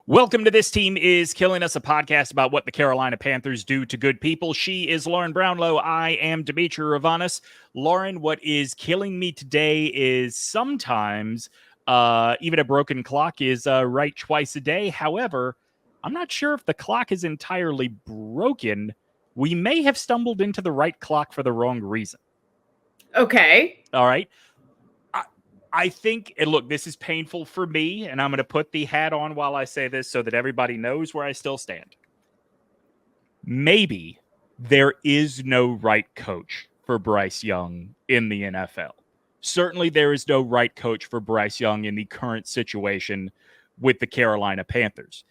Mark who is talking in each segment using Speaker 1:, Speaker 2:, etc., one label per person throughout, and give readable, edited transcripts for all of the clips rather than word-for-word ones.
Speaker 1: Welcome to This Team is Killing Us, a podcast about what the Carolina Panthers do to good people. She is Lauren Brownlow. I am Dimitri Ravanos. Lauren, what is killing me today is sometimes even a broken clock is right twice a day. However, I'm not sure if the clock is entirely broken. We may have stumbled into the right clock for the wrong reason.
Speaker 2: Okay.
Speaker 1: All right. I think, and look, this is painful for me, and I'm going to put the hat on while I say this so that everybody knows where I still stand. Maybe there is no right coach for Bryce Young in the NFL. Certainly there is no right coach for Bryce Young in the current situation with the Carolina Panthers.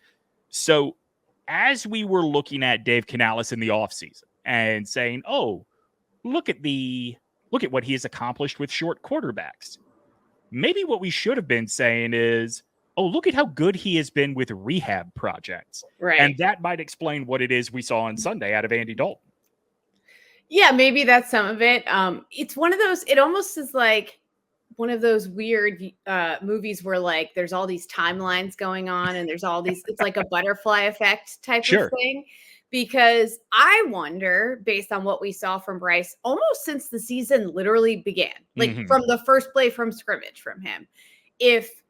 Speaker 1: So as we were looking at Dave Canales in the offseason and saying, oh, look at what he has accomplished with short quarterbacks. Maybe what we should have been saying is, oh, look at how good he has been with rehab projects.
Speaker 2: Right.
Speaker 1: And that might explain what it is we saw on Sunday out of AndyDalton.
Speaker 2: Yeah, maybe that's some of it. It's one of those, it almost is like one of those weird movies where like there's all these timelines going on and there's all these, it's like a butterfly effect type of thing. Because I wonder, based on what we saw from Bryce, almost since the season literally began, like from the first play from scrimmage from him, if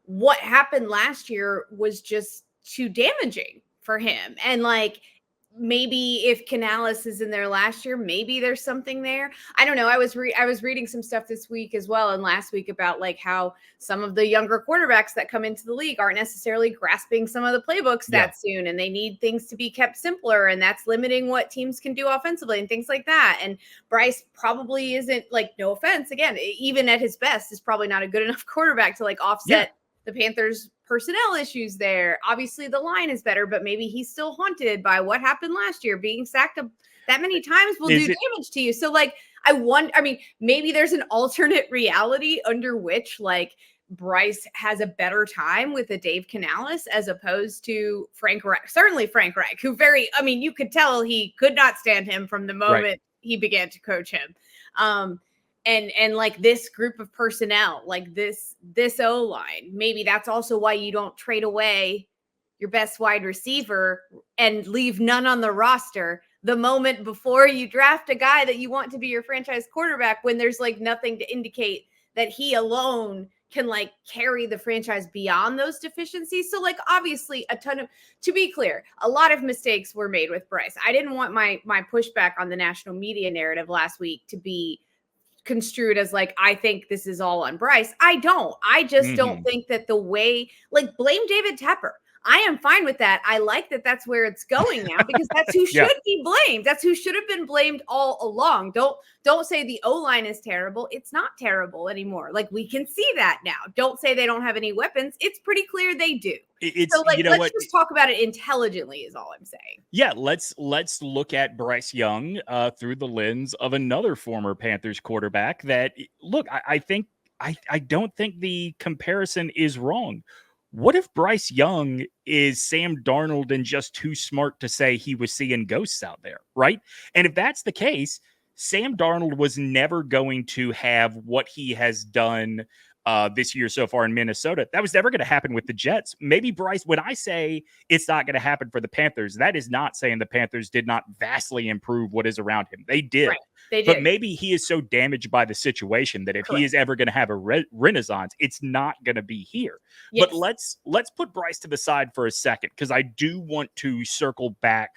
Speaker 2: what happened last year was just too damaging for him. And like, maybe if Canales is in there last year, maybe there's something there. I don't know. I was reading some stuff this week as well and last week about like how some of the younger quarterbacks that come into the league aren't necessarily grasping some of the playbooks that soon, and they need things to be kept simpler, and that's limiting what teams can do offensively and things like that. And Bryce probably isn't, like, no offense, again, even at his best, is probably not a good enough quarterback to like offset the Panthers' personnel issues there. Obviously the line is better, but maybe he's still haunted by what happened last year. Being sacked that many times will do damage to you. So like, maybe there's an alternate reality under which like Bryce has a better time with a Dave Canales as opposed to Frank Reich. Certainly Frank Reich, who you could tell he could not stand him from the moment he began to coach him. And like this group of personnel, like this O-line, maybe that's also why you don't trade away your best wide receiver and leave none on the roster the moment before you draft a guy that you want to be your franchise quarterback, when there's like nothing to indicate that he alone can like carry the franchise beyond those deficiencies. So like, obviously to be clear, a lot of mistakes were made with Bryce. I didn't want my pushback on the national media narrative last week to be construed as like, I think this is all on Bryce. I just don't think that the way, like, blame David Tepper. I am fine with that. I like that that's where it's going now, because that's who should be blamed. That's who should have been blamed all along. Don't say the O-line is terrible. It's not terrible anymore. Like, we can see that now. Don't say they don't have any weapons. It's pretty clear they do. So like, let's just talk about it intelligently is all I'm saying.
Speaker 1: Yeah, let's look at Bryce Young through the lens of another former Panthers quarterback that, look, I don't think the comparison is wrong. What if Bryce Young is Sam Darnold and just too smart to say he was seeing ghosts out there, right? And if that's the case, Sam Darnold was never going to have what he has done this year so far in Minnesota. That was never going to happen with the Jets. Maybe Bryce, when I say it's not going to happen for the Panthers, that is not saying the Panthers did not vastly improve what is around him. They did. Right. They did. But maybe he is so damaged by the situation that if he is ever going to have a renaissance, it's not going to be here. Yes. But let's put Bryce to the side for a second, because I do want to circle back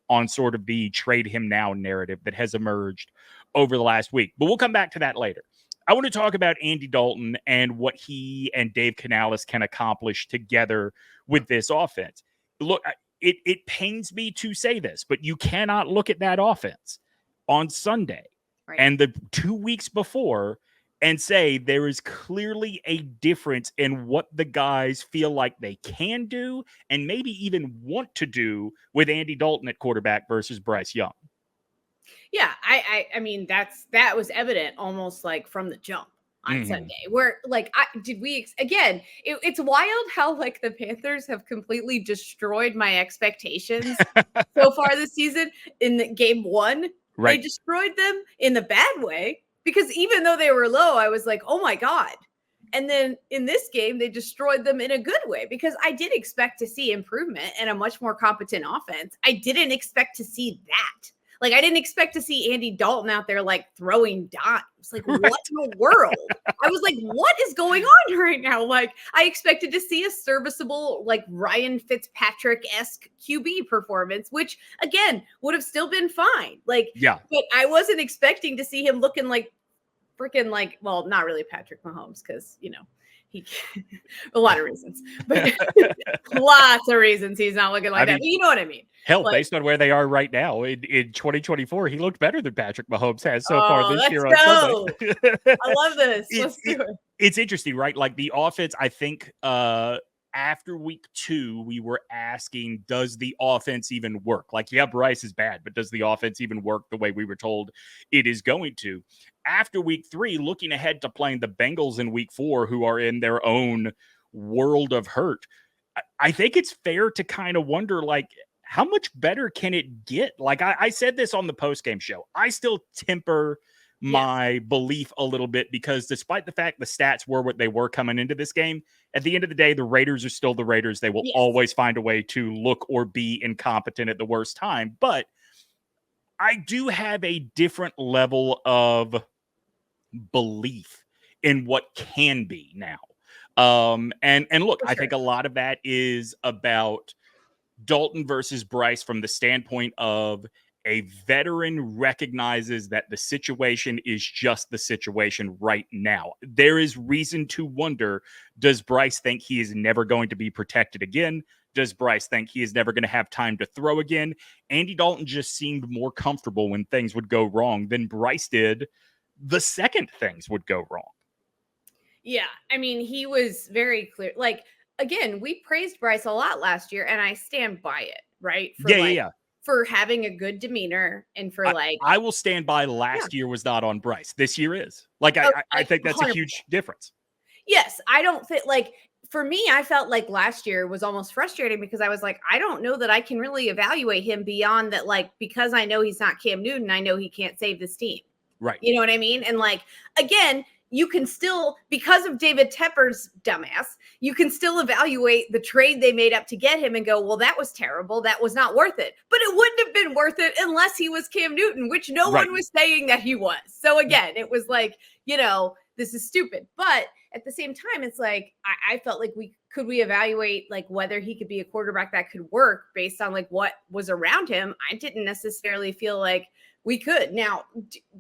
Speaker 1: on sort of the trade him now narrative that has emerged over the last week. But we'll come back to that later. I want to talk about AndyDalton and what he and Dave Canales can accomplish together with this offense. Look, it pains me to say this, but you cannot look at that offense on Sunday and the 2 weeks before and say there is clearly a difference in what the guys feel like they can do and maybe even want to do with AndyDalton at quarterback versus Bryce Young.
Speaker 2: Yeah, I mean, that was evident almost like from the jump on Sunday, where like, it's wild how like the Panthers have completely destroyed my expectations so far this season in the game one. Right. They destroyed them in the bad way, because even though they were low, I was like, oh my God, And then in this game, they destroyed them in a good way because I did expect to see improvement and a much more competent offense. I didn't expect to see that. Like, I didn't expect to see Andy Dalton out there, like, throwing dimes. Like, what in the world? I was like, what is going on right now? Like, I expected to see a serviceable, like, Ryan Fitzpatrick-esque QB performance, which, again, would have still been fine. Like,
Speaker 1: Yeah.
Speaker 2: But I wasn't expecting to see him looking like freaking, like, well, not really Patrick Mahomes because, he a lot of reasons, but lots of reasons he's not looking like that. But you know what I mean?
Speaker 1: Hell, based on where they are right now in 2024, he looked better than Patrick Mahomes has so far this year on Sunday.
Speaker 2: I love this. Let's do it.
Speaker 1: It's interesting, right? Like the offense, I think after week 2, we were asking, does the offense even work? Like, yeah, Bryce is bad, but does the offense even work the way we were told it is going to? After week 3, looking ahead to playing the Bengals in week 4, who are in their own world of hurt, I think it's fair to kind of wonder, like, how much better can it get? Like I said this on the postgame show, I still temper my belief a little bit because despite the fact the stats were what they were coming into this game, at the end of the day, the Raiders are still the Raiders. They will always find a way to look or be incompetent at the worst time. But I do have a different level of belief in what can be now. And look, I think a lot of that is about Dalton versus Bryce from the standpoint of a veteran recognizes that the situation is just the situation right now. There is reason to wonder, does Bryce think he is never going to be protected again? Does Bryce think he is never going to have time to throw again? Andy Dalton just seemed more comfortable when things would go wrong than Bryce did the second things would go wrong.
Speaker 2: Yeah, I mean, he was very clear. Like, again, we praised Bryce a lot last year, and I stand by it, right? For having a good demeanor and for
Speaker 1: I will stand by last year was not on Bryce. This year is. Like, I think that's 100%. A huge difference.
Speaker 2: Yes, I don't think, like, for me, I felt like last year was almost frustrating because I was like, I don't know that I can really evaluate him beyond that, like, because I know he's not Cam Newton, I know he can't save this team.
Speaker 1: Right.
Speaker 2: You know what I mean? And, like, again, you can still, because of David Tepper's dumbass, you can still evaluate the trade they made up to get him and go, well, that was terrible. That was not worth it. But it wouldn't have been worth it unless he was Cam Newton, which no one was saying that he was. So again, it was like, this is stupid. But at the same time, it's like, I felt like we evaluate like whether he could be a quarterback that could work based on like what was around him. I didn't necessarily feel like we could. Now,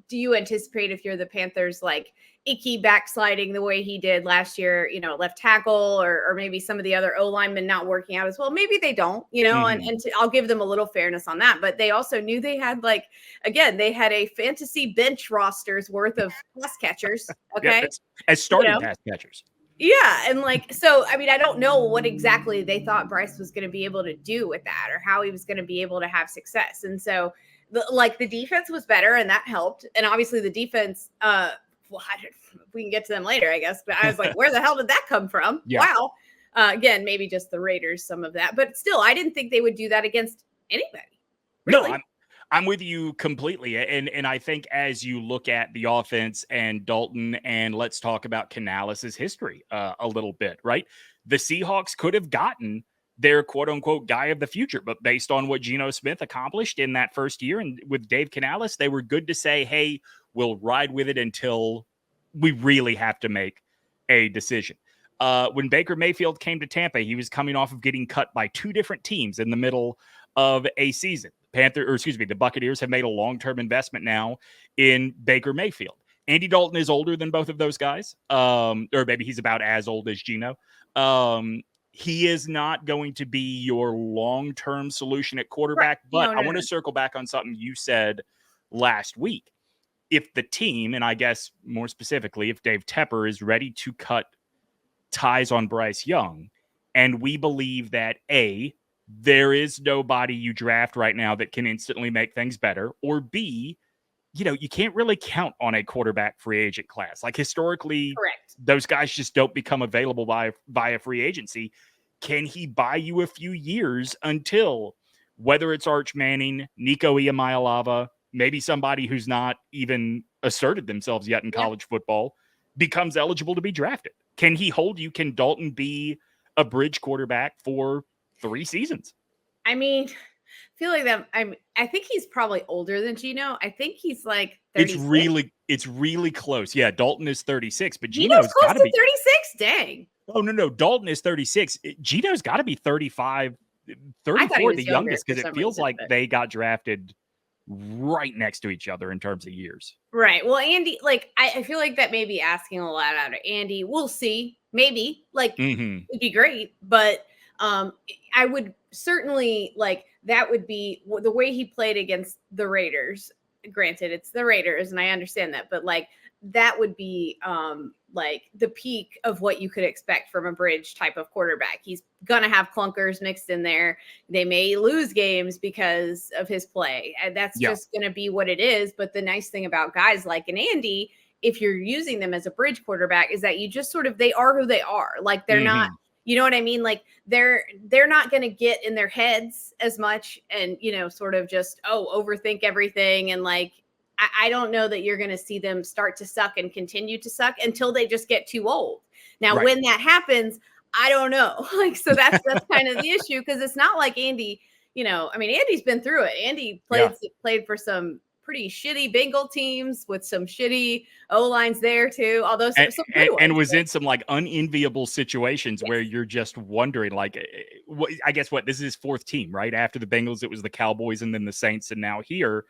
Speaker 2: do you anticipate if you're the Panthers, like Icky backsliding the way he did last year, left tackle or maybe some of the other O linemen not working out as well? Maybe they don't, and I'll give them a little fairness on that. But they also knew they had they had a fantasy bench roster's worth of pass catchers. Okay.
Speaker 1: Yeah, as starting pass catchers.
Speaker 2: Yeah. And so, I mean, I don't know what exactly they thought Bryce was going to be able to do with that or how he was going to be able to have success. And so, the defense was better and that helped. And obviously the defense, we can get to them later, I guess. But I was like, where the hell did that come from? Yeah. Wow. Again, maybe just the Raiders, some of that. But still, I didn't think they would do that against anybody. Really.
Speaker 1: No, I'm with you completely. And I think as you look at the offense and Dalton, and let's talk about Canales' history a little bit, right? The Seahawks could have gotten their quote-unquote guy of the future, but based on what Geno Smith accomplished in that first year and with Dave Canales, they were good to say, hey, we'll ride with it until we really have to make a decision. When Baker Mayfield came to Tampa, he was coming off of getting cut by 2 different teams in the middle of a season. The Buccaneers have made a long-term investment now in Baker Mayfield. Andy Dalton is older than both of those guys, or maybe he's about as old as Geno. He is not going to be your long-term solution at quarterback, but I want to circle back on something you said last week. If the team, and I guess more specifically, if Dave Tepper is ready to cut ties on Bryce Young, and we believe that A, there is nobody you draft right now that can instantly make things better, or B, you can't really count on a quarterback free agent class. Like historically,
Speaker 2: correct,
Speaker 1: those guys just don't become available via free agency. Can he buy you a few years until, whether it's Arch Manning, Nico Iamaleava, maybe somebody who's not even asserted themselves yet in college football, becomes eligible to be drafted? Can he hold you? Can Dalton be a bridge quarterback for 3 seasons?
Speaker 2: I mean, I feel like that. I think he's probably older than Geno. I think he's like 36.
Speaker 1: It's really close. Yeah, Dalton is 36, but
Speaker 2: Geno's
Speaker 1: Geno's
Speaker 2: close
Speaker 1: got to
Speaker 2: to
Speaker 1: be
Speaker 2: 36. Dang.
Speaker 1: Oh, no. Dalton is 36. Geno's got to be 35,
Speaker 2: I thought he
Speaker 1: 34,
Speaker 2: was
Speaker 1: the
Speaker 2: younger
Speaker 1: youngest,
Speaker 2: for
Speaker 1: because it
Speaker 2: some
Speaker 1: feels
Speaker 2: reason,
Speaker 1: like
Speaker 2: but
Speaker 1: they got drafted right next to each other in terms of years.
Speaker 2: right. Well, Andy, like I feel like that may be asking a lot out of Andy. We'll see. Maybe like
Speaker 1: Mhm.
Speaker 2: it'd be great, but I would certainly like that would be the way he played against the Raiders. Granted, it's the Raiders, and I understand that, but like that would be like the peak of what you could expect from a bridge type of quarterback. He's gonna have clunkers mixed in there. They may lose games because of his play, and that's
Speaker 1: Yeah.
Speaker 2: just gonna be what it is. But the nice thing about guys like an Andy, if you're using them as a bridge quarterback, is that you just sort of they are who they are. Like they're not,
Speaker 1: Mhm.
Speaker 2: you know what I mean? Like they're not going to get in their heads as much and sort of just overthink everything and like I don't know that you're going to see them start to suck and continue to suck until they just get too old. Now,
Speaker 1: Right.
Speaker 2: when that happens, I don't know. Like so that's kind of the issue because it's not like Andy. I mean, Andy's been through it. Andy played for some pretty shitty Bengal teams with some shitty O-lines there too, although some good ones.
Speaker 1: And was in some like unenviable situations
Speaker 2: Yes.
Speaker 1: where you're just wondering, like, I guess this is his 4th team, right? After the Bengals, it was the Cowboys and then the Saints, and now here.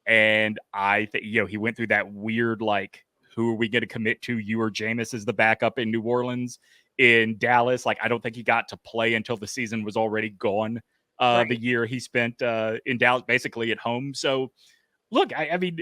Speaker 1: And I think, he went through that weird, like, who are we going to commit to? You or Jameis as the backup in New Orleans, in Dallas. Like, I don't think he got to play until the season was already gone.
Speaker 2: Right.
Speaker 1: The year he spent in Dallas, basically at home. So, look, I mean,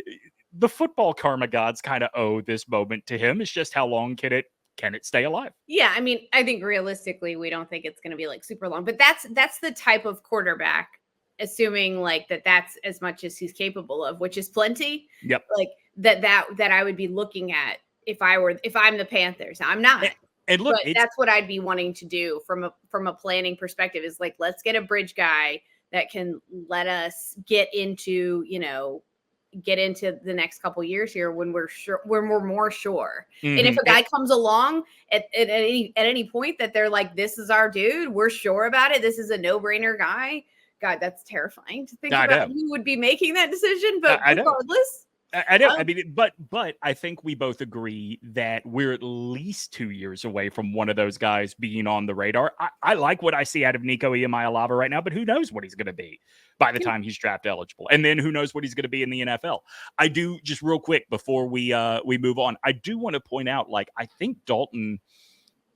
Speaker 1: the football karma gods kind of owe this moment to him. It's just how long can it stay alive?
Speaker 2: Yeah, I mean, I think realistically, we don't think it's going to be like super long, but that's the type of quarterback, assuming like that's as much as he's capable of, which is plenty.
Speaker 1: Yep.
Speaker 2: Like that I would be looking at if I'm the Panthers. I'm not.
Speaker 1: And look,
Speaker 2: but that's what I'd be wanting to do from a planning perspective is like, let's get a bridge guy that can let us get into the next couple years here when we're more sure.
Speaker 1: Mm-hmm.
Speaker 2: And if a guy comes along at any point that they're like, this is our dude, we're sure about it, this is a no-brainer guy. God, that's terrifying to think about who would be making that decision. But regardless.
Speaker 1: I know. I mean, but I think we both agree that we're at least 2 years away from one of those guys being on the radar. I like what I see out of Nico Iamaleava right now, but who knows what he's going to be by the time he's draft eligible, and then who knows what he's going to be in the NFL. I do, just real quick before we move on, I do want to point out, like, I think Dalton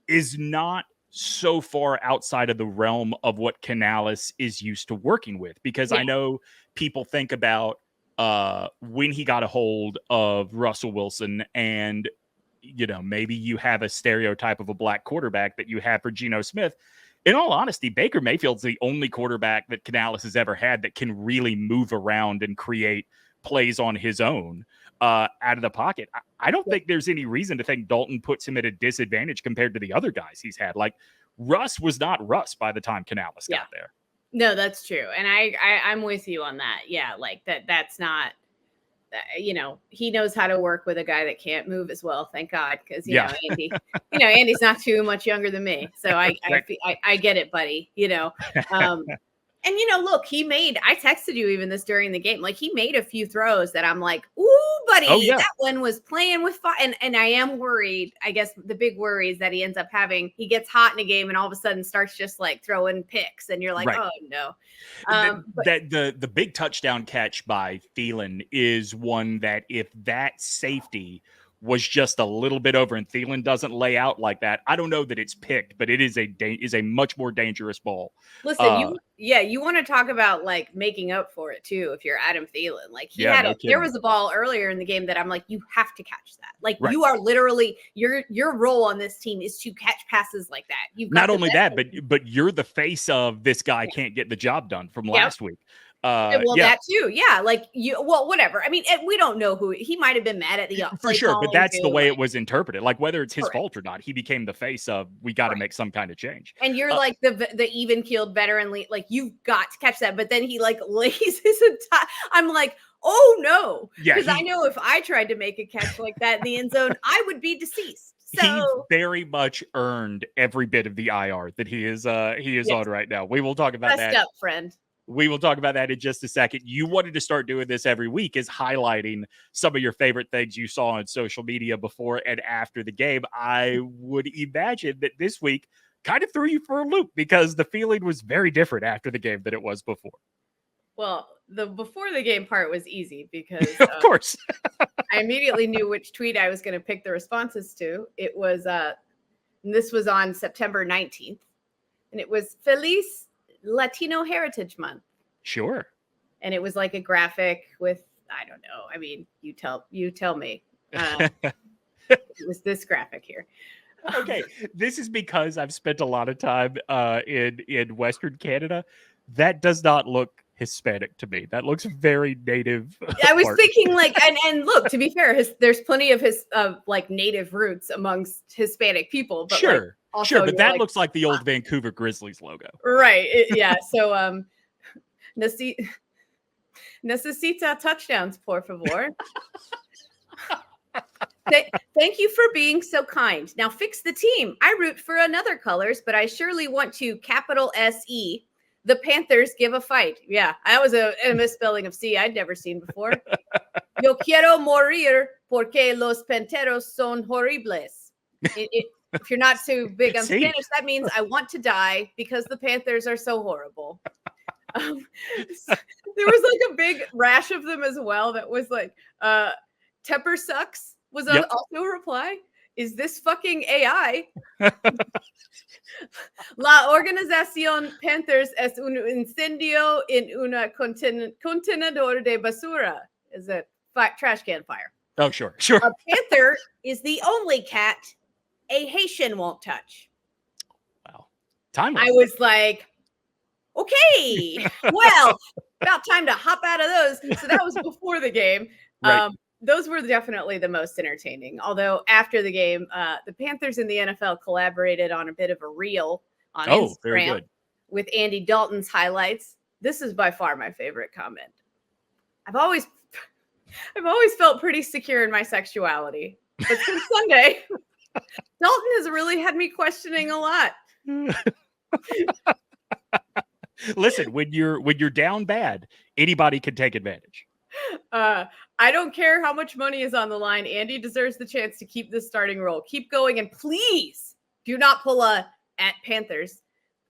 Speaker 1: is not so far outside of the realm of what Canales is used to working with, because I know people think about when he got a hold of Russell Wilson, and maybe you have a stereotype of a black quarterback that you have for Geno Smith. In all honesty, Baker Mayfield's the only quarterback that Canales has ever had that can really move around and create plays on his own out of the pocket. I don't think there's any reason to think Dalton puts him at a disadvantage compared to the other guys he's had. Like, Russ was not Russ by the time Canales got there.
Speaker 2: No, that's true. And I'm with you on that. Yeah. Like that's not, he knows how to work with a guy that can't move as well. Thank God. Cause Andy, Andy's not too much younger than me. So I get it, buddy, and look, I texted you even this during the game. Like he made a few throws that I'm like, ooh, buddy, that one was playing with fire. And I am worried. I guess the big worry is that he ends up he gets hot in a game and all of a sudden starts just like throwing picks. And you're like, oh no.
Speaker 1: The big touchdown catch by Thielen is one that if that safety was just a little bit over and Thielen doesn't lay out like that, I don't know that it's picked, but it is a much more dangerous ball.
Speaker 2: Listen, you want to talk about like making up for it too. If you're Adam Thielen, like there was a ball earlier in the game that I'm like, you have to catch that. Like you are literally your role on this team is to catch passes like that. You've got
Speaker 1: not only that, but you're the face of this guy can't get the job done from last week.
Speaker 2: That too. Yeah. Like whatever. I mean, we don't know who he might have been mad at the
Speaker 1: for sure, but that's the way it was interpreted. Like whether it's his fault or not, he became the face of we got to make some kind of change.
Speaker 2: And you're like the even keeled veteran, like you've got to catch that. But then he like lays his entire. I'm like, oh no, because I know if I tried to make a catch like that in the end zone, I would be deceased.
Speaker 1: He
Speaker 2: So
Speaker 1: very much earned every bit of the IR that he is
Speaker 2: yes,
Speaker 1: on right now. We will talk about
Speaker 2: rest
Speaker 1: that.
Speaker 2: up, friend.
Speaker 1: We will talk about that in just a second. You wanted to start doing this every week, is highlighting some of your favorite things you saw on social media before and after the game. I would imagine that this week kind of threw you for a loop because the feeling was very different after the game than it was before.
Speaker 2: Well, the before the game part was easy because
Speaker 1: Of course.
Speaker 2: I immediately knew which tweet I was going to pick the responses to. It was, and this was on September 19th, and it was Feliz Latino Heritage Month.
Speaker 1: Sure.
Speaker 2: And it was like a graphic with, I don't know. I mean, you tell me. It was this graphic here.
Speaker 1: Okay, this is because I've spent a lot of time in Western Canada. That does not look Hispanic to me. That looks very native.
Speaker 2: I was
Speaker 1: art.
Speaker 2: thinking like, and look, to be fair, there's plenty of his like native roots amongst Hispanic people. But
Speaker 1: Sure,
Speaker 2: like, also,
Speaker 1: sure, but that
Speaker 2: like,
Speaker 1: looks like the old Vancouver Grizzlies logo.
Speaker 2: Right. Yeah. So necesita touchdowns, por favor. Thank you for being so kind. Now fix the team. I root for another colors, but I surely want to capital SE. The Panthers give a fight. Yeah, that was a misspelling of C I'd never seen before. Yo quiero morir porque los Panteros son horribles. If you're not too big on Spanish, that means I want to die because the Panthers are so horrible. There was like a big rash of them as well that was like, Tepper sucks was also a reply. Is this fucking AI? La organización Panthers es un incendio en una contenedor de basura. Is it trash can fire?
Speaker 1: Oh, sure.
Speaker 2: A panther is the only cat a Haitian won't touch.
Speaker 1: Wow. Timeless.
Speaker 2: I was like, okay, well, about time to hop out of those. So that was before the game.
Speaker 1: Right.
Speaker 2: Those were definitely the most entertaining. Although after the game, the Panthers and the NFL collaborated on a bit of a reel on Instagram
Speaker 1: very good.
Speaker 2: with AndyDalton's highlights. This is by far my favorite comment. I've always felt pretty secure in my sexuality, but since Sunday, Dalton has really had me questioning a lot.
Speaker 1: Listen, when you're down bad, anybody can take advantage.
Speaker 2: I don't care how much money is on the line. Andy deserves the chance to keep this starting role. Keep going, and please do not pull a at Panthers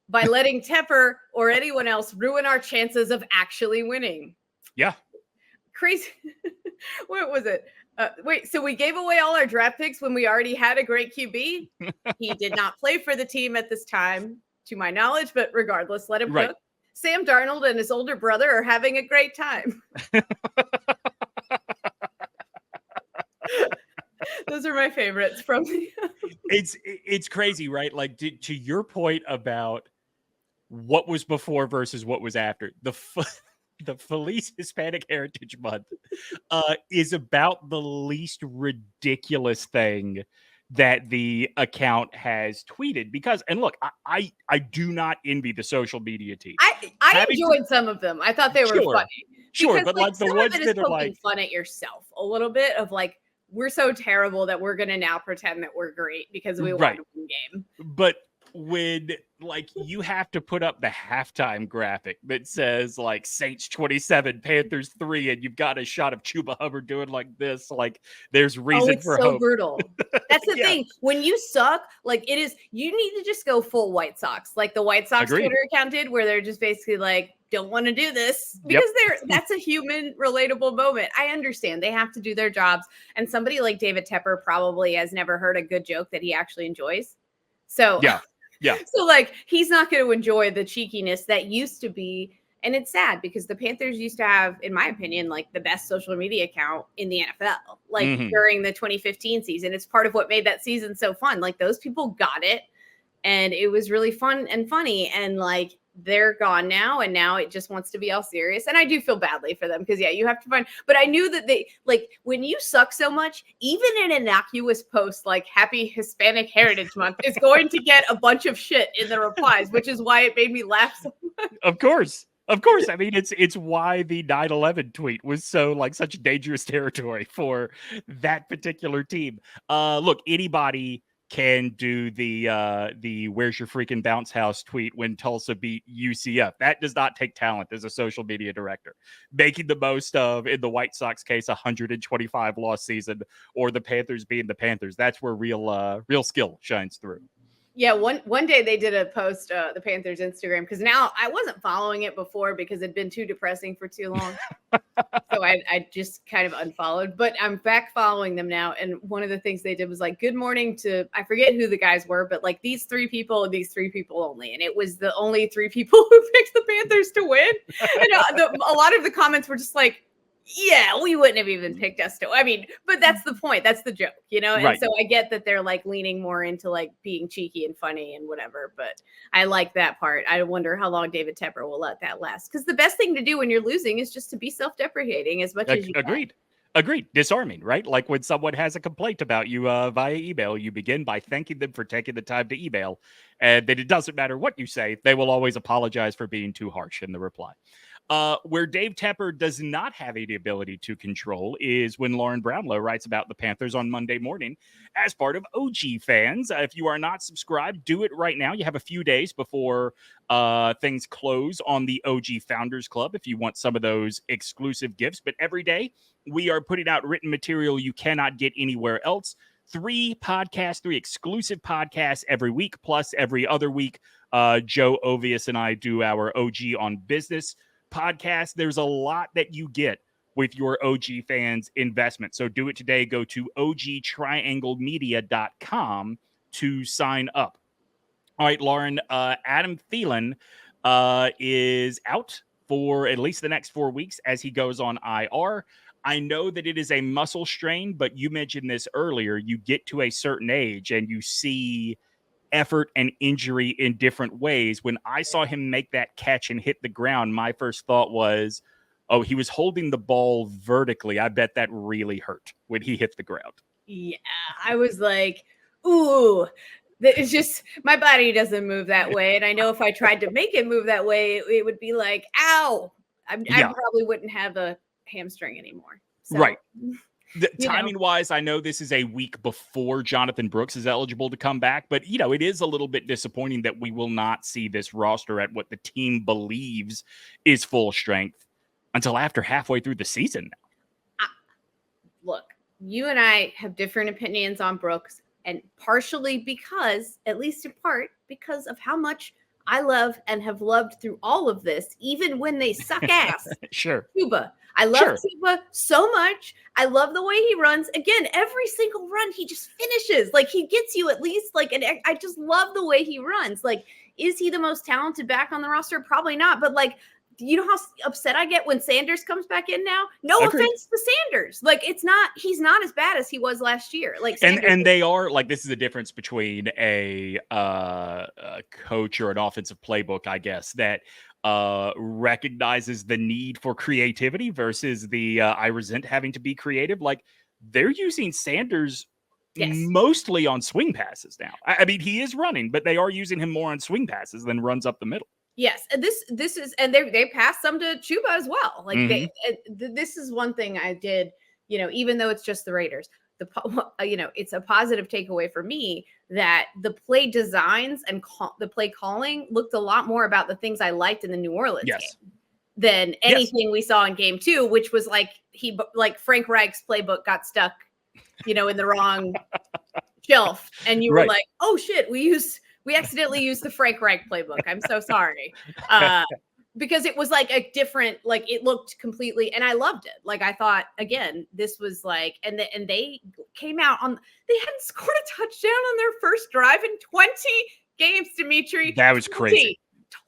Speaker 2: by letting Tepper or anyone else ruin our chances of actually winning.
Speaker 1: Yeah.
Speaker 2: Crazy. What was it? Wait, so we gave away all our draft picks when we already had a great QB? He did not play for the team at this time, to my knowledge, but regardless, let him cook. Sam Darnold and his older brother are having a great time. Those are my favorites from the
Speaker 1: it's crazy, right? Like to your point about what was before versus what was after. The Feliz Hispanic Heritage Month is about the least ridiculous thing that the account has tweeted, because, and look, I do not envy the social media team.
Speaker 2: I enjoyed some of them. I thought they were funny.
Speaker 1: Sure,
Speaker 2: because,
Speaker 1: but like the ones that are like
Speaker 2: fun at yourself a little bit of like, we're so terrible that we're going to now pretend that we're great because we want to win game.
Speaker 1: But when like you have to put up the halftime graphic that says like Saints 27, Panthers 3, and you've got a shot of Chuba Hubbard doing like this, like there's reason for hope.
Speaker 2: Brutal. That's the thing. When you suck, like it is, you need to just go full White Sox, like the White Sox Twitter account did, where they're just basically like, don't want to do this because that's a human relatable moment. I understand they have to do their jobs. And somebody like David Tepper probably has never heard a good joke that he actually enjoys. So
Speaker 1: yeah.
Speaker 2: So like, he's not going to enjoy the cheekiness that used to be. And it's sad because the Panthers used to have, in my opinion, like the best social media account in the NFL, like during the 2015 season. It's part of what made that season so fun. Like those people got it and it was really fun and funny. And like, they're gone now. And now it just wants to be all serious. And I do feel badly for them because you have to find, but I knew that they like when you suck so much, even an innocuous post like Happy Hispanic Heritage Month is going to get a bunch of shit in the replies, which is why it made me laugh so much.
Speaker 1: Of course. I mean, it's why the 9/11 tweet was so like such dangerous territory for that particular team. Look, anybody can do the "Where's your freaking bounce house" tweet when Tulsa beat UCF. That does not take talent as a social media director. Making the most of, in the White Sox case, 125 loss season, or the Panthers being the Panthers. That's where real skill shines through.
Speaker 2: Yeah, one day they did a post, the Panthers Instagram, because now I wasn't following it before because it'd been too depressing for too long. So I just kind of unfollowed, but I'm back following them now. And one of the things they did was like, good morning to, I forget who the guys were, but like these 3 people and these 3 people only. And it was the only 3 people who picked the Panthers to win. And a lot of the comments were just like, yeah, we wouldn't have even picked us to. I mean, but that's the point. That's the joke, you know? And
Speaker 1: Right.
Speaker 2: So I get that they're like leaning more into like being cheeky and funny and whatever, but I like that part. I wonder how long David Tepper will let that last. Because the best thing to do when you're losing is just to be self-deprecating as much as you
Speaker 1: Agreed. Agreed. Disarming, right? Like when someone has a complaint about you via email, you begin by thanking them for taking the time to email. And then it doesn't matter what you say, they will always apologize for being too harsh in the reply. Where Dave Tepper does not have any ability to control is when Lauren Brownlow writes about the Panthers on Monday morning as part of OG Fans. If you are not subscribed, do it right now. You have a few days before things close on the OG Founders Club if you want some of those exclusive gifts. But every day we are putting out written material you cannot get anywhere else. 3 exclusive podcasts every week, plus every other week. Joe Ovius and I do our OG on Business podcast. There's a lot that you get with your OG Fans investment. So do it today. Go to ogtrianglemedia.com to sign up. All right, Lauren, Adam Thielen is out for at least the next 4 weeks as he goes on IR. I know that it is a muscle strain, but you mentioned this earlier. You get to a certain age and you see effort and injury in different ways. When I saw him make that catch and hit the ground, my first thought was, oh, he was holding the ball vertically. I bet that really hurt when he hit the ground.
Speaker 2: Yeah, I was like, ooh, it's just my body doesn't move that way. And I know if I tried to make it move that way, it would be like, ow, I probably wouldn't have a hamstring anymore. So,
Speaker 1: right. Timing wise, I know this is a week before Jonathan Brooks is eligible to come back, but it is a little bit disappointing that we will not see this roster at what the team believes is full strength until after halfway through the season now.
Speaker 2: Look, you and I have different opinions on Brooks, and partially because, at least in part, because of how much I love and have loved through all of this, even when they suck ass.
Speaker 1: Sure.
Speaker 2: Cuba. I love Cuba so much. I love the way he runs. Again, every single run, he just finishes. Like, he gets you at least, like, I just love the way he runs. Like, is he the most talented back on the roster? Probably not. But, like, you know how upset I get when Sanders comes back in now? No offense to Sanders. Like, he's not as bad as he was last year. Like,
Speaker 1: and they are, like, this is the difference between a coach or an offensive playbook, I guess, that recognizes the need for creativity versus the I resent having to be creative. Like, they're using Sanders mostly on swing passes now. I mean, he is running, but they are using him more on swing passes than runs up the middle.
Speaker 2: Yes, and this is, and they passed some to Chuba as well. Like, this is one thing I did, even though it's just the Raiders, it's a positive takeaway for me that the play designs and the play calling looked a lot more about the things I liked in the New Orleans game than anything we saw in game 2, which was like Frank Reich's playbook got stuck, in the wrong shelf, and you were like, oh shit, we accidentally used the Frank Reich playbook. I'm so sorry. Because it was like a different, like, it looked completely, and I loved it. Like, I thought, again, this was like, and they came out they hadn't scored a touchdown on their first drive in 20 games, Dimitri.
Speaker 1: That was crazy.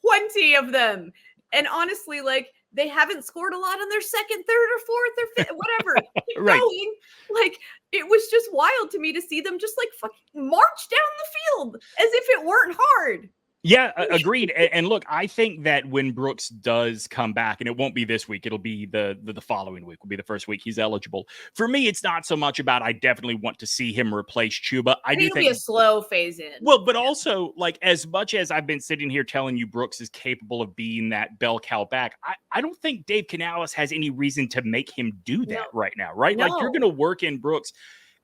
Speaker 2: 20 of them. And honestly, like, they haven't scored a lot on their second, third, or fourth, or fifth, whatever. Keep going. Like, it was just wild to me to see them just like fucking march down the field as if it weren't hard.
Speaker 1: Yeah, agreed. And look, I think that when Brooks does come back, and it won't be this week, it'll be the following week, will be the first week he's eligible. For me, it's not so much about I definitely want to see him replace Chuba. I do think
Speaker 2: it'll be a slow phase in.
Speaker 1: Well, but also, like, as much as I've been sitting here telling you Brooks is capable of being that bell cow back, I don't think Dave Canales has any reason to make him do that right now, right? No. Like, you're going to work in Brooks.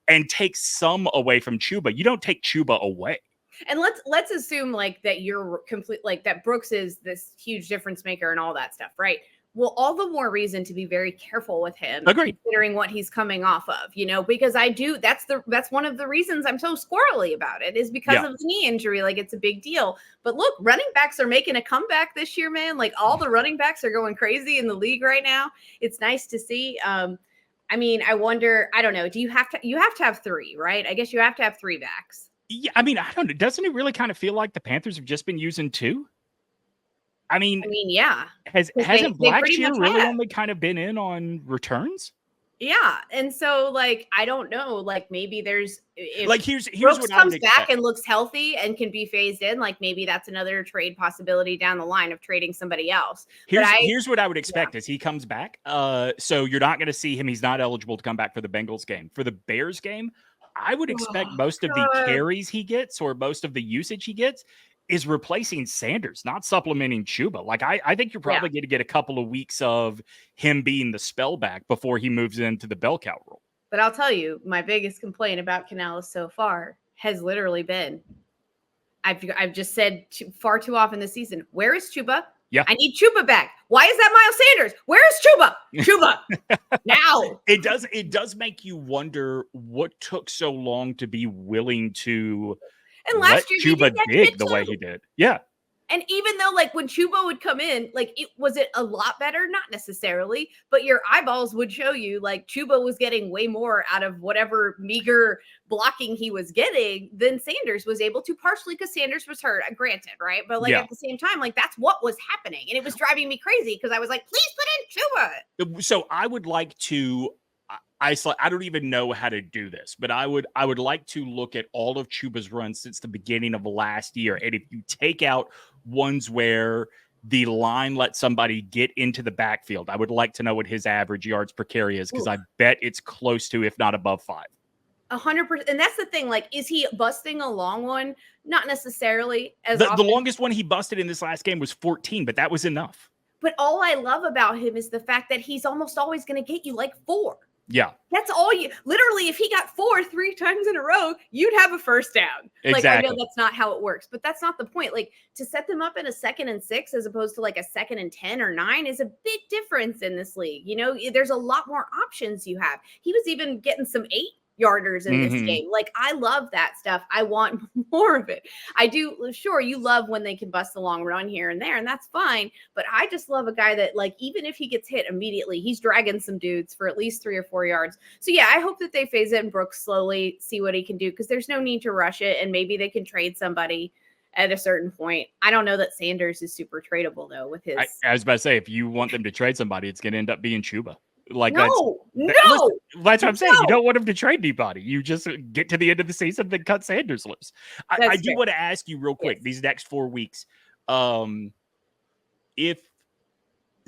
Speaker 1: and take some away from Chuba. You don't take Chuba away.
Speaker 2: And let's assume like that you're complete, like that Brooks is this huge difference maker and all that stuff, right? Well, all the more reason to be very careful with him,
Speaker 1: Agreed.
Speaker 2: considering what he's coming off of, because that's one of the reasons I'm so squirrely about it, is because of the knee injury. Like, it's a big deal. But look, running backs are making a comeback this year, man. Like, all the running backs are going crazy in the league right now. It's nice to see. I mean, I wonder, I don't know. You have to have three, right? I guess you have to have three backs.
Speaker 1: Yeah, I mean, I don't know. Doesn't it really kind of feel like the Panthers have just been using two? I mean, yeah. Hasn't Blackshear really only kind of been in on returns?
Speaker 2: Yeah, and so like I don't know, like maybe there's
Speaker 1: like here's
Speaker 2: Brooks
Speaker 1: what
Speaker 2: comes back and looks healthy and can be phased in, like maybe that's another trade possibility down the line of trading somebody else.
Speaker 1: Here's what I would expect as he comes back. So you're not going to see him. He's not eligible to come back for the Bengals game. For the Bears game, I would expect most of the carries he gets or most of the usage he gets is replacing Sanders, not supplementing Chuba. Like, I think you're probably going to get a couple of weeks of him being the spellback before he moves into the bell cow role.
Speaker 2: But I'll tell you, my biggest complaint about Canales so far has literally been, I've just said far too often this season, where is Chuba?
Speaker 1: Yeah.
Speaker 2: I need Chuba back. Why is that Miles Sanders? Where is Chuba? Chuba now.
Speaker 1: It does make you wonder what took so long to be willing to let Chuba dig the way he did. Yeah.
Speaker 2: And even though, like, when Chuba would come in, like, was it a lot better? Not necessarily, but your eyeballs would show you, like, Chuba was getting way more out of whatever meager blocking he was getting than Sanders was able to, partially because Sanders was hurt, granted, right? But, like, at the same time, like, that's what was happening. And it was driving me crazy because I was like, please put in Chuba.
Speaker 1: So I would like to I don't even know how to do this, but I would like to look at all of Chuba's runs since the beginning of last year. And if you take out ones where the line let somebody get into the backfield, I would like to know what his average yards per carry is, because I bet it's close to, if not above 5.
Speaker 2: 100%. And that's the thing. Like, is he busting a long one? Not necessarily.
Speaker 1: The longest one he busted in this last game was 14, but that was enough.
Speaker 2: But all I love about him is the fact that he's almost always going to get you like 4.
Speaker 1: Yeah.
Speaker 2: That's all you literally, if he got 4 3 times in a row, you'd have a first down.
Speaker 1: Exactly.
Speaker 2: Like, I know that's not how it works, but that's not the point. Like, to set them up in a 2nd and 6 as opposed to like a 2nd and 10 or 9 is a big difference in this league. There's a lot more options you have. He was even getting some 8-yarders in this game. Like, I love that stuff. I want more of it. I do. Sure, you love when they can bust a long run here and there, and that's fine. But I just love a guy that, like, even if he gets hit immediately, he's dragging some dudes for at least 3 or 4 yards. So yeah, I hope that they phase in Brooks slowly, see what he can do, because there's no need to rush it, and maybe they can trade somebody at a certain point. I don't know that Sanders is super tradable though with his.
Speaker 1: I was about to say, if you want them to trade somebody, it's going to end up being Chuba. Like,
Speaker 2: no.
Speaker 1: That's what I'm saying. You don't want him to trade anybody. You just get to the end of the season, then cut Sanders loose. I do want to ask you real quick, these next 4 weeks, if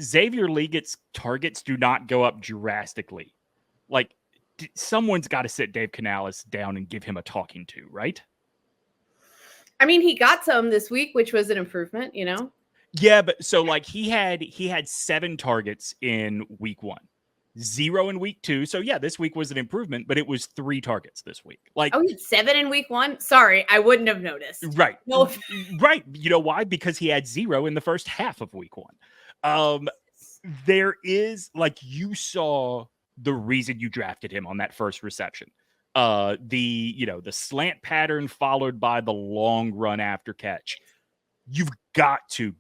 Speaker 1: XavierLeggette's targets do not go up drastically, like, someone's got to sit Dave Canales down and give him a talking to, right?
Speaker 2: I mean, he got some this week, which was an improvement,
Speaker 1: Yeah, but so like he had 7 targets in week 1. 0 in week 2. So yeah, this week was an improvement, but it was 3 targets this week. Like,
Speaker 2: he had 7 in week 1. Sorry, I wouldn't have noticed.
Speaker 1: Right. No. Right. You know why? Because he had 0 in the first half of week 1. There is, like, you saw the reason you drafted him on that first reception. The slant pattern followed by the long run after catch. You've got to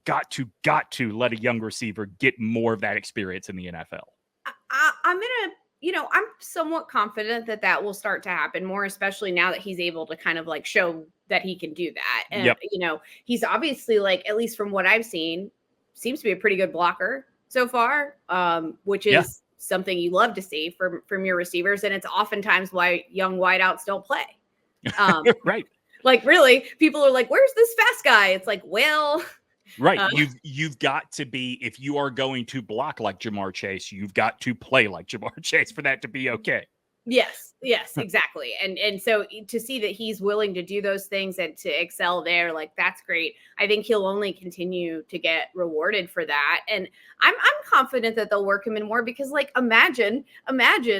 Speaker 1: let a young receiver get more of that experience in the NFL.
Speaker 2: I'm somewhat confident that will start to happen more, especially now that he's able to kind of like show that he can do that. And, he's obviously, like, at least from what I've seen, seems to be a pretty good blocker so far, which is something you love to see from your receivers. And it's oftentimes why young wideouts don't play.
Speaker 1: Right.
Speaker 2: Like, really, people are like, where's this fast guy? It's like, well,
Speaker 1: right. You've got to be, if you are going to block like Jamar Chase, you've got to play like Jamar Chase for that to be okay.
Speaker 2: Yes, exactly. And so to see that he's willing to do those things and to excel there, like, that's great. I think he'll only continue to get rewarded for that. And I'm confident that they'll work him in more, because, like, imagine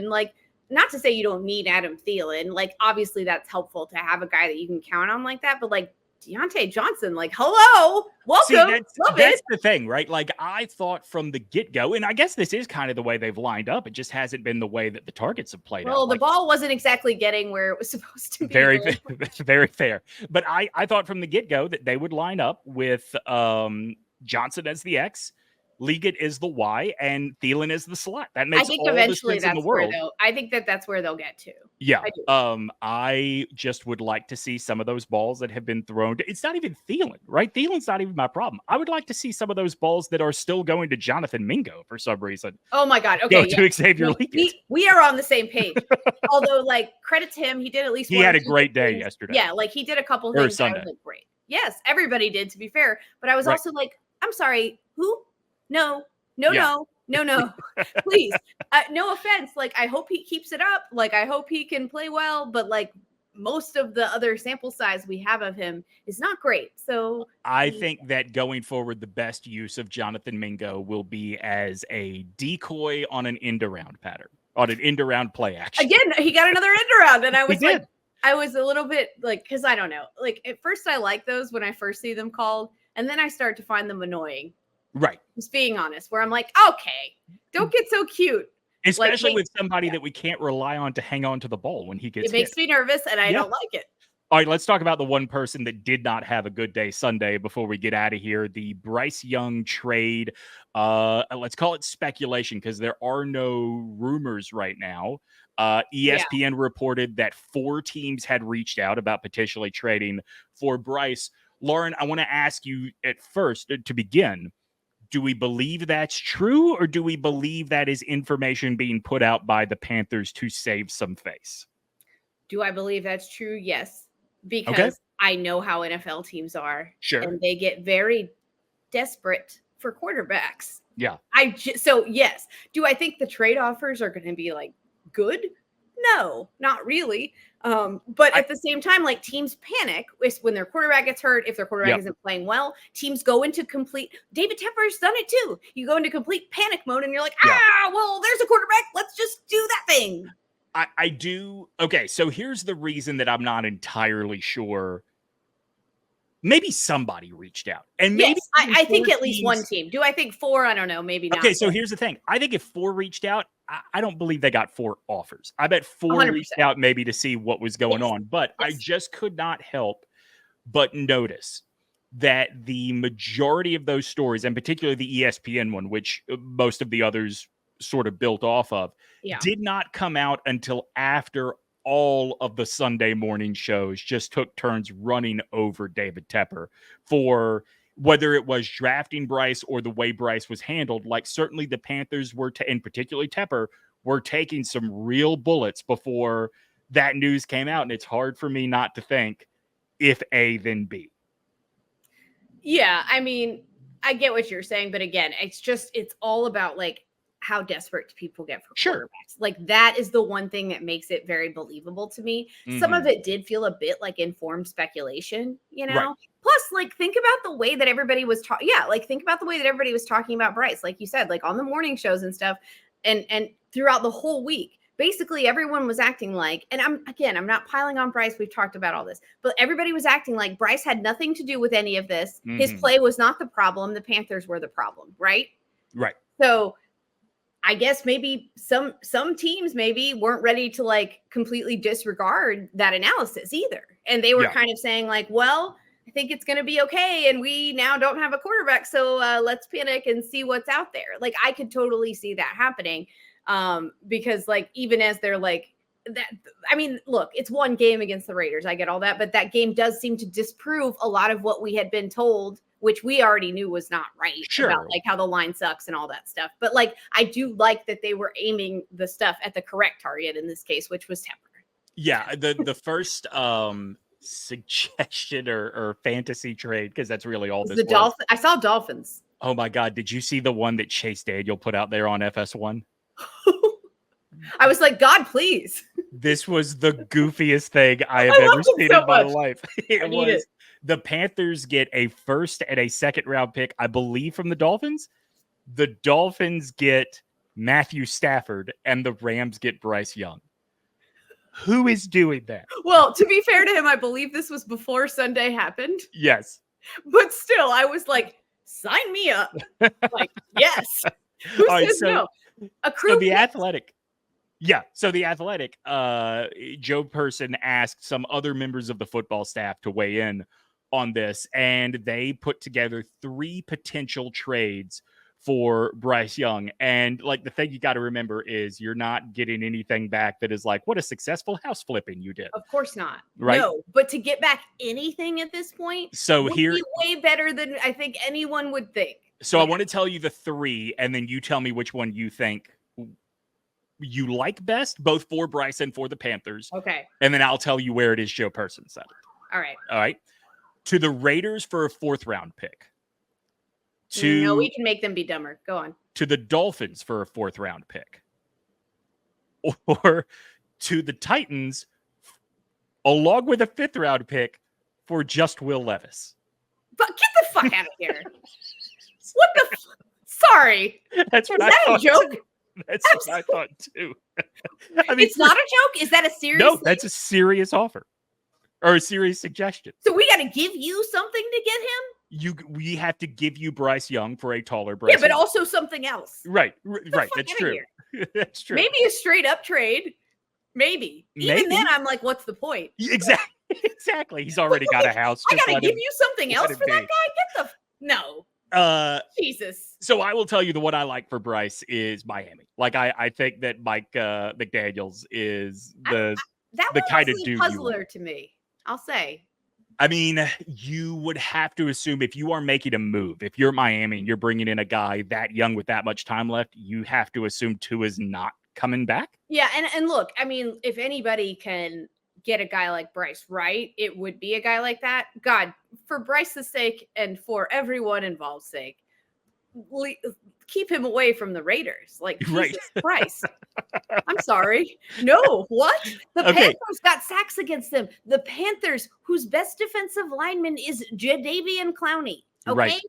Speaker 2: like not to say you don't need Adam Thielen. Like, obviously that's helpful to have a guy that you can count on like that. But like Deontay Johnson, like, hello, welcome.
Speaker 1: See,
Speaker 2: Love
Speaker 1: that's
Speaker 2: it.
Speaker 1: the thing, right? Like, I thought from the get-go, and I guess this is kind of the way they've lined up. It just hasn't been the way that the targets have played out.
Speaker 2: Well, the
Speaker 1: Like,
Speaker 2: ball wasn't exactly getting where it was supposed to be.
Speaker 1: very, very fair. But I thought from the get-go that they would line up with Johnson as the X, Legette is the Y, and Thielen is the slot. That makes all the sense in the world.
Speaker 2: I think that's where they'll get to.
Speaker 1: Yeah. I just would like to see some of those balls that have been thrown. It's not even Thielen, right? Thielen's not even my problem. I would like to see some of those balls that are still going to Jonathan Mingo for some reason.
Speaker 2: Oh my God. Okay.
Speaker 1: Go to XavierLegette.
Speaker 2: We are on the same page. Although, like, credit to him, he did at least.
Speaker 1: He had a great day yesterday.
Speaker 2: Yeah, like he did a couple things.
Speaker 1: Sunday.
Speaker 2: That was, like, great. Yes, everybody did, to be fair. But I was also like, I'm sorry, who? No. Please. No offense. Like, I hope he keeps it up. Like, I hope he can play well. But like, most of the other sample size we have of him is not great. So
Speaker 1: I think that going forward, the best use of Jonathan Mingo will be as a decoy on an end around pattern, on an end around play action.
Speaker 2: Again, he got another end around, and I was like, I was a little bit like, because I don't know. Like, at first I like those when I first see them called, and then I start to find them annoying.
Speaker 1: Right.
Speaker 2: Just being honest, where I'm like, okay, don't get so cute.
Speaker 1: Especially with somebody that we can't rely on to hang on to the ball when he gets
Speaker 2: hit. It makes me nervous, and I don't like it.
Speaker 1: All right, let's talk about the one person that did not have a good day Sunday before we get out of here. The Bryce Young trade. Let's call it speculation because there are no rumors right now. ESPN reported that 4 teams had reached out about potentially trading for Bryce. Lauren, I want to ask you at first to begin. Do we believe that's true, or do we believe that is information being put out by the Panthers to save some face?
Speaker 2: Do I believe that's true? Yes, because I know how NFL teams are.
Speaker 1: Sure.
Speaker 2: And they get very desperate for quarterbacks.
Speaker 1: Yeah.
Speaker 2: So yes. Do I think the trade offers are going to be like good? No, not really. But at the same time, like, teams panic when their quarterback gets hurt. If their quarterback isn't playing well, teams go into complete. David Tepper's done it too. You go into complete panic mode, and you're like, well, there's a quarterback. Let's just do that thing.
Speaker 1: I do. Okay, so here's the reason that I'm not entirely sure. Maybe somebody reached out, and maybe
Speaker 2: I think at least one team. Do I think 4? I don't know. Maybe not.
Speaker 1: Okay, so here's the thing. I think if 4 reached out, I don't believe they got 4 offers. I bet 4 100%. Reached out maybe to see what was going on, but I just could not help but notice that the majority of those stories, and particularly the ESPN one, which most of the others sort of built off of, did not come out until after all of the Sunday morning shows just took turns running over David Tepper for whether it was drafting Bryce or the way Bryce was handled. Like, certainly the Panthers were, and particularly Tepper, were taking some real bullets before that news came out. And it's hard for me not to think if A, then B.
Speaker 2: Yeah, I mean, I get what you're saying, but again, it's all about like how desperate people get for quarterbacks. Like, that is the one thing that makes it very believable to me. Some of it did feel a bit like informed speculation, you know? Right. Plus, like, think about the way that everybody was talking. Yeah, like, think about the way that everybody was talking about Bryce, like you said, like on the morning shows and stuff, and throughout the whole week. Basically, everyone was acting like, and I'm not piling on Bryce. We've talked about all this, but everybody was acting like Bryce had nothing to do with any of this. His play was not the problem. The Panthers were the problem, right?
Speaker 1: Right.
Speaker 2: So I guess maybe some teams maybe weren't ready to like completely disregard that analysis either. And they were kind of saying like, well, I think it's going to be okay. And we now don't have a quarterback. So let's panic and see what's out there. Like, I could totally see that happening. Because like, even as they're like that, I mean, look, it's one game against the Raiders. I get all that, but that game does seem to disprove a lot of what we had been told, which we already knew was not right about like how the line sucks and all that stuff. But like, I do like that they were aiming the stuff at the correct target in this case, which was Tepper.
Speaker 1: Yeah. The first, suggestion or fantasy trade, because that's really all this was.
Speaker 2: I saw Dolphins.
Speaker 1: Oh my God. Did you see the one that Chase Daniel put out there on FS1?
Speaker 2: I was like, God, please.
Speaker 1: This was the goofiest thing I have ever seen in my life. It was the Panthers get a first and a second round pick, I believe, from the Dolphins. The Dolphins get Matthew Stafford and the Rams get Bryce Young. Who is doing that?
Speaker 2: Well, to be fair to him, I believe this was before Sunday happened.
Speaker 1: Yes.
Speaker 2: But still, I was like, sign me up. Like, yes. Who says no?
Speaker 1: So the Athletic. Yeah. So the Athletic, Joe Person asked some other members of the football staff to weigh in on this, and they put together 3 potential trades for Bryce Young. And like the thing you got to remember is you're not getting anything back that is like, what a successful house flipping you did.
Speaker 2: Of course not.
Speaker 1: Right.
Speaker 2: No, but to get back anything at this point would be way better than I think anyone would think.
Speaker 1: So I want to tell you the 3, and then you tell me which one you think you like best, both for Bryce and for the Panthers.
Speaker 2: Okay.
Speaker 1: And then I'll tell you where it is Joe Person said it.
Speaker 2: All right.
Speaker 1: All right. To the Raiders for a 4th round pick.
Speaker 2: No, we can make them be dumber. Go on.
Speaker 1: To the Dolphins for a 4th round pick. Or to the Titans along with a 5th round pick for just Will Levis.
Speaker 2: But get the fuck out of here. What the sorry.
Speaker 1: That's what
Speaker 2: is that a joke?
Speaker 1: Too. That's what I thought too.
Speaker 2: I mean, it's not a joke. Is that a serious?
Speaker 1: No, that's a serious offer or a serious suggestion.
Speaker 2: So we got to give you something to get him.
Speaker 1: We have to give you Bryce Young for a taller Bryce.
Speaker 2: Yeah, but
Speaker 1: Young.
Speaker 2: Also something else.
Speaker 1: Right. That's true. That's true.
Speaker 2: Maybe a straight up trade. Maybe. Even then, I'm like, what's the point?
Speaker 1: Exactly. Exactly. He's already got a house.
Speaker 2: I got to give you something else for that guy. Get the no. Jesus.
Speaker 1: So I will tell you the one I like for Bryce is Miami. Like I think that Mike McDaniels is the kind of dude
Speaker 2: puzzler to me. I'll say.
Speaker 1: I mean, you would have to assume if you are making a move, if you're Miami and you're bringing in a guy that young with that much time left, you have to assume Tua is not coming back.
Speaker 2: Yeah, and look, I mean, if anybody can get a guy like Bryce, right? It would be a guy like that. God, for Bryce's sake and for everyone involved's sake, keep him away from the Raiders. Like, Jesus Christ. I'm sorry. No, what? The Panthers got sacks against them. The Panthers, whose best defensive lineman is Jadeveon Clowney. Okay.
Speaker 1: Right.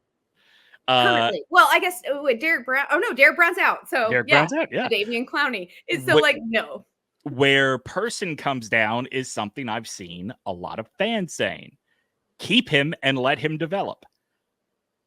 Speaker 2: Currently. Well, I guess Derek Brown. Oh no, Derek Brown's out. So
Speaker 1: Brown's out. Yeah.
Speaker 2: Jadeveon Clowney. It's so no.
Speaker 1: Where Person comes down is something I've seen a lot of fans saying. Keep him and let him develop.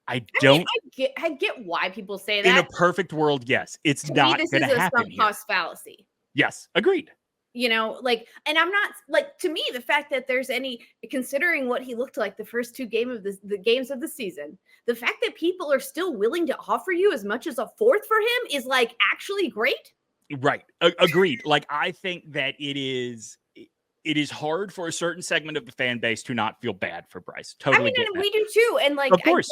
Speaker 1: I get
Speaker 2: why people say that.
Speaker 1: In a perfect world, yes. It's not going to happen. This is a sunk
Speaker 2: cost fallacy.
Speaker 1: Yes, agreed.
Speaker 2: You know, like, and I'm not like, to me, the fact that there's any, considering what he looked like the first 2 the games of the season, the fact that people are still willing to offer you as much as a 4th for him is like actually great.
Speaker 1: Right. Agreed. Like, I think that it is hard for a certain segment of the fan base to not feel bad for Bryce. Totally.
Speaker 2: I mean, and we do too. And like,
Speaker 1: of course.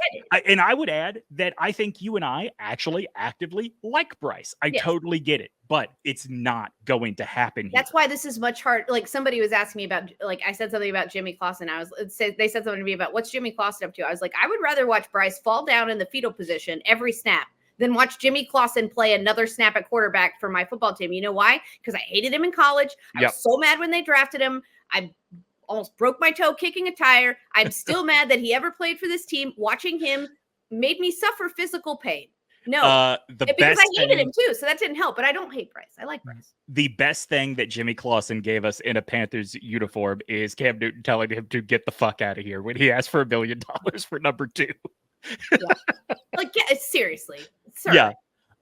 Speaker 1: And I would add that I think you and I actually actively like Bryce. I totally get it, but it's not going to happen here.
Speaker 2: That's why this is much hard. Like, somebody was asking me about, like, I said something about Jimmy Clausen. They said something to me about what's Jimmy Clausen up to. I was like, I would rather watch Bryce fall down in the fetal position every snap than watch Jimmy Clausen play another snap at quarterback for my football team. You know why? Because I hated him in college. I was so mad when they drafted him. I almost broke my toe kicking a tire. I'm still mad that he ever played for this team. Watching him made me suffer physical pain. No, because I hated him too, so that didn't help. But I don't hate Bryce. I like Bryce.
Speaker 1: The best thing that Jimmy Clausen gave us in a Panthers uniform is Cam Newton telling him to get the fuck out of here when he asked for $1 million for number 2.
Speaker 2: Like, seriously. Sorry.
Speaker 1: Yeah.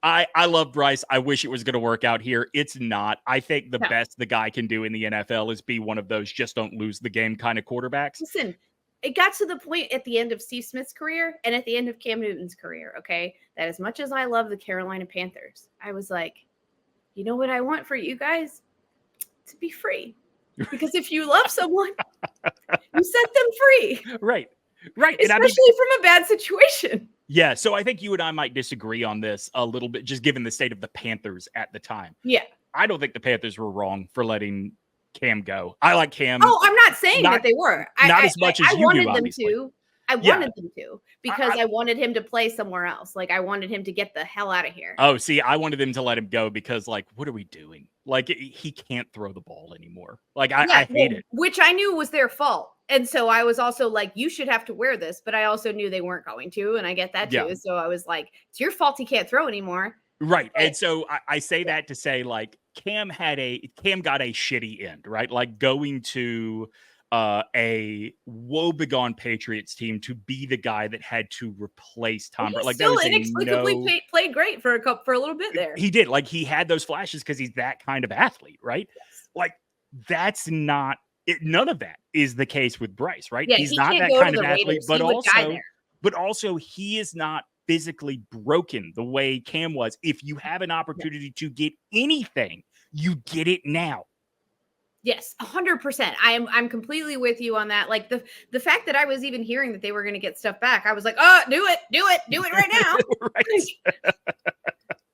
Speaker 1: I love Bryce. I wish it was going to work out here. It's not. I think the best the guy can do in the NFL is be one of those just don't lose the game kind of quarterbacks.
Speaker 2: Listen, it got to the point at the end of Steve Smith's career and at the end of Cam Newton's career, okay, that as much as I love the Carolina Panthers, I was like, you know what I want for you guys? To be free. Because if you love someone, you set them free.
Speaker 1: Right.
Speaker 2: Especially from a bad situation.
Speaker 1: Yeah, so I think you and I might disagree on this a little bit, just given the state of the Panthers at the time.
Speaker 2: Yeah.
Speaker 1: I don't think the Panthers were wrong for letting Cam go. I like Cam.
Speaker 2: Oh, I'm not saying that they were.
Speaker 1: Not as much as you
Speaker 2: wanted
Speaker 1: do,
Speaker 2: them
Speaker 1: obviously.
Speaker 2: to. I wanted them to because I wanted him to play somewhere else. Like, I wanted him to get the hell out of here.
Speaker 1: Oh, see, I wanted them to let him go because, like, what are we doing? Like, he can't throw the ball anymore. Like, I hate it.
Speaker 2: Which I knew was their fault. And so I was also like, you should have to wear this. But I also knew they weren't going to. And I get that too. Yeah. So I was like, it's your fault he can't throw anymore.
Speaker 1: Right. And so I say that to say, like, Cam got a shitty end, right? Like going to a woebegone Patriots team to be the guy that had to replace Tom Brady.
Speaker 2: He
Speaker 1: Like that
Speaker 2: still
Speaker 1: was
Speaker 2: inexplicably played great for a little bit there.
Speaker 1: He did. Like he had those flashes because he's that kind of athlete, right?
Speaker 2: Yes.
Speaker 1: Like that's not it. None of that is the case with Bryce, right?
Speaker 2: Yeah,
Speaker 1: He's
Speaker 2: he
Speaker 1: not
Speaker 2: can't
Speaker 1: that
Speaker 2: go
Speaker 1: kind
Speaker 2: to
Speaker 1: of
Speaker 2: the
Speaker 1: athlete,
Speaker 2: Raiders. He would die there.
Speaker 1: but also he is not physically broken the way Cam was. If you have an opportunity to get anything, you get it now.
Speaker 2: Yes, 100%. I'm completely with you on that. Like the fact that I was even hearing that they were going to get stuff back, I was like, oh, do it right now.
Speaker 1: Right.